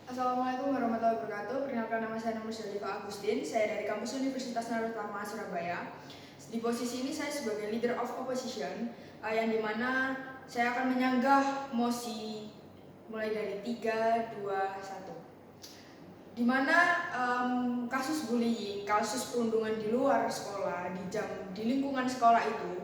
Assalamualaikum warahmatullahi wabarakatuh. Perkenalkan, nama saya Syarifah Agustin. Saya dari kampus Universitas Narutama Surabaya. Di posisi ini saya sebagai leader of opposition, yang dimana saya akan menyanggah mosi mulai dari 3, 2, 1. Dimana kasus bullying, kasus perundungan di luar sekolah, di lingkungan sekolah itu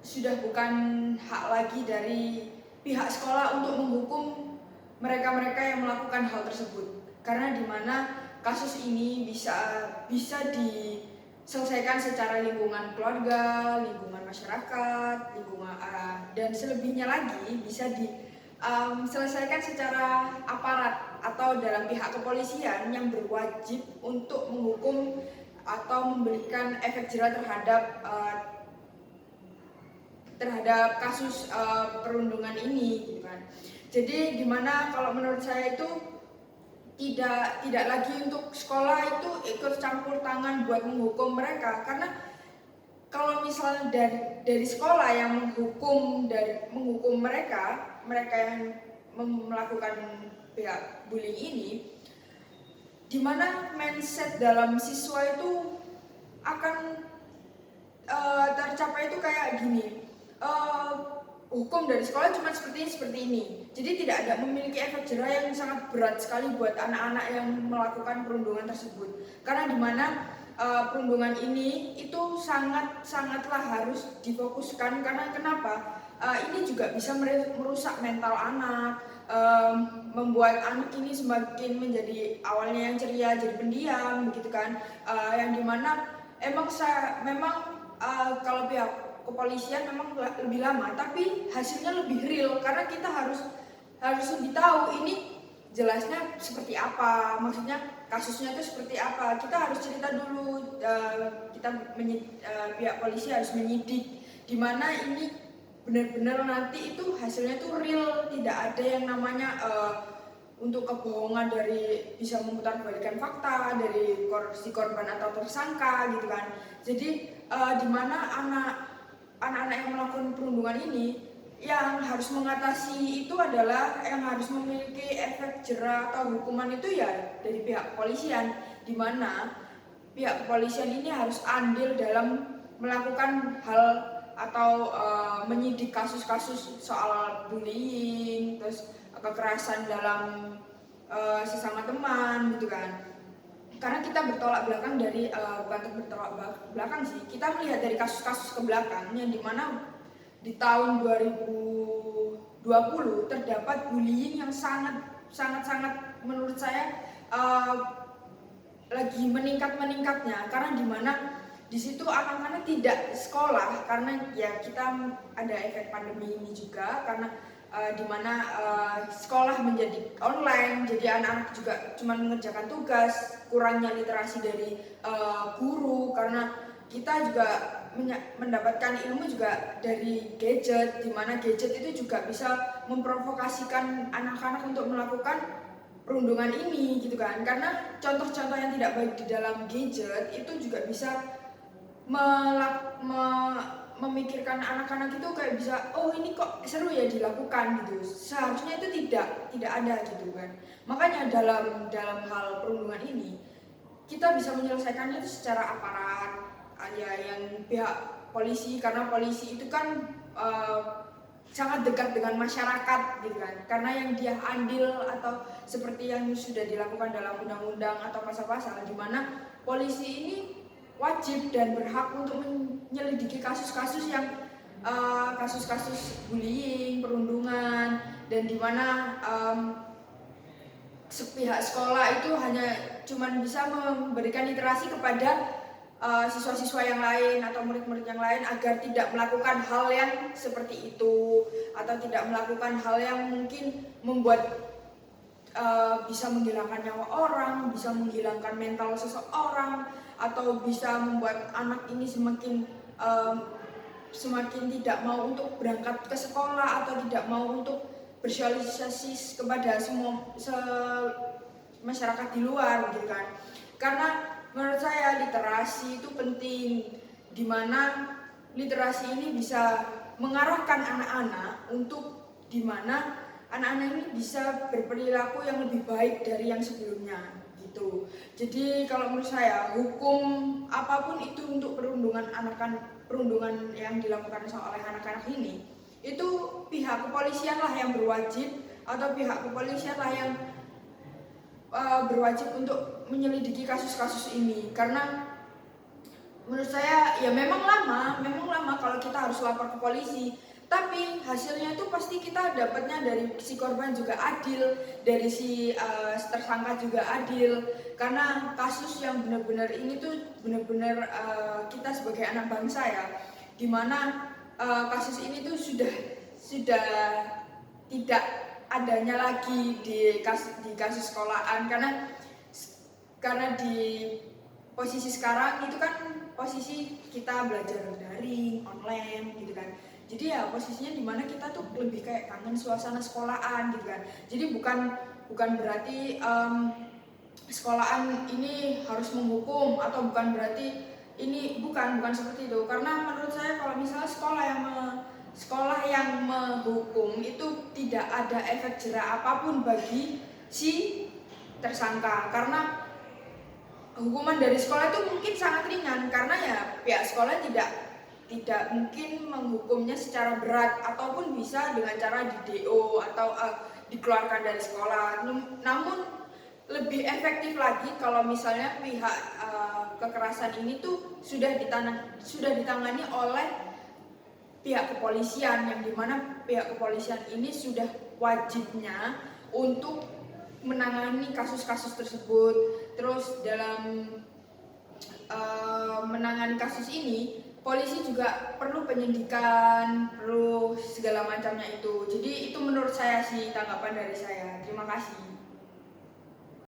sudah bukan hak lagi dari pihak sekolah untuk menghukum mereka-mereka yang melakukan hal tersebut, karena dimana kasus ini bisa diselesaikan secara lingkungan keluarga, lingkungan masyarakat, lingkungan dan selebihnya lagi bisa diselesaikan secara aparat atau dalam pihak kepolisian yang berwajib untuk menghukum atau memberikan efek jerah terhadap kasus perundungan ini, gitu kan. Jadi dimana kalau menurut saya itu tidak lagi untuk sekolah itu ikut campur tangan buat menghukum mereka, karena kalau misalnya dari sekolah yang menghukum mereka yang melakukan pihak bullying ini, dimana mindset dalam siswa itu akan tercapai itu kayak gini. Hukum dari sekolah cuma seperti ini. Jadi tidak ada memiliki efek jerah yang sangat berat sekali buat anak-anak yang melakukan perundungan tersebut. Karena dimana perundungan ini itu sangatlah harus difokuskan, karena kenapa? Ini juga bisa merusak mental anak, membuat anak ini semakin menjadi awalnya yang ceria jadi pendiam, begitu kan? Yang dimana kalau pihak kepolisian memang lebih lama, tapi hasilnya lebih real, karena kita harus lebih tahu ini jelasnya seperti apa, maksudnya kasusnya itu seperti apa. Kita harus cerita dulu, pihak polisi harus menyidik di mana ini benar-benar nanti itu hasilnya itu real, tidak ada yang namanya untuk kebohongan dari bisa memutarbalikkan fakta dari si korban atau tersangka, gitu kan. Jadi di mana anak-anak yang melakukan perundungan ini yang harus mengatasi itu adalah yang harus memiliki efek jerah atau hukuman itu ya dari pihak kepolisian, di mana pihak kepolisian ini harus andil dalam melakukan hal atau menyidik kasus-kasus soal bullying, terus kekerasan dalam sesama teman, gitu kan. Karena kita bertolak belakang dari bukan bertolak belakang sih, kita melihat dari kasus-kasus ke belakang yang dimana di tahun 2020 terdapat bullying yang sangat menurut saya lagi meningkatnya, karena dimana di situ anak-anak tidak sekolah karena ya kita ada efek pandemi ini juga, karena dimana sekolah menjadi online, jadi anak-anak juga cuma mengerjakan tugas, kurangnya literasi dari guru, karena kita juga mendapatkan ilmu juga dari gadget, dimana gadget itu juga bisa memprovokasikan anak-anak untuk melakukan perundungan ini, gitu kan. Karena contoh-contoh yang tidak baik di dalam gadget itu juga bisa memikirkan anak-anak itu kayak bisa, oh ini kok seru ya dilakukan, gitu. Seharusnya itu tidak ada, gitu kan. Makanya dalam hal perundungan ini kita bisa menyelesaikannya itu secara aparat, ya yang pihak polisi, karena polisi itu kan sangat dekat dengan masyarakat, gitu kan. Karena yang dia andil atau seperti yang sudah dilakukan dalam undang-undang atau pasal-pasal, di mana polisi ini wajib dan berhak untuk menyelidiki kasus-kasus yang kasus-kasus bullying, perundungan, dan di mana pihak sekolah itu hanya cuman bisa memberikan literasi kepada siswa-siswa yang lain atau murid-murid yang lain agar tidak melakukan hal yang seperti itu, atau tidak melakukan hal yang mungkin membuat bisa menghilangkan nyawa orang, bisa menghilangkan mental seseorang, atau bisa membuat anak ini semakin tidak mau untuk berangkat ke sekolah, atau tidak mau untuk bersosialisasi kepada masyarakat di luar, gitu kan. Karena menurut saya literasi itu penting, di mana literasi ini bisa mengarahkan anak-anak untuk di mana anak-anak ini bisa berperilaku yang lebih baik dari yang sebelumnya gitu. Jadi kalau menurut saya hukum apapun itu untuk perundungan yang dilakukan oleh anak-anak ini, itu pihak kepolisian lah yang berwajib, atau pihak kepolisian lah yang berwajib untuk menyelidiki kasus-kasus ini. Karena menurut saya ya memang lama kalau kita harus lapor ke polisi, tapi hasilnya itu pasti kita dapatnya dari si korban juga adil, dari si tersangka juga adil. Karena kasus yang benar-benar ini tuh benar-benar kita sebagai anak bangsa ya, dimana kasus ini tuh sudah tidak adanya lagi di kasus sekolahan, karena di posisi sekarang itu kan posisi kita belajar daring, online gitu kan. Jadi ya posisinya dimana kita tuh lebih kayak kangen suasana sekolahan gitu kan. Jadi bukan berarti sekolahan ini harus menghukum, atau bukan berarti ini bukan seperti itu. Karena menurut saya kalau misalnya sekolah yang menghukum itu tidak ada efek jera apapun bagi si tersangka, karena hukuman dari sekolah itu mungkin sangat ringan, karena ya pihak sekolah tidak mungkin menghukumnya secara berat, ataupun bisa dengan cara di DO atau dikeluarkan dari sekolah. Namun lebih efektif lagi kalau misalnya pihak kekerasan ini tuh sudah ditangani oleh pihak kepolisian, yang dimana pihak kepolisian ini sudah wajibnya untuk menangani kasus-kasus tersebut. Terus dalam menangani kasus ini, polisi juga perlu penyidikan, perlu segala macamnya itu. Jadi itu menurut saya sih tanggapan dari saya. Terima kasih.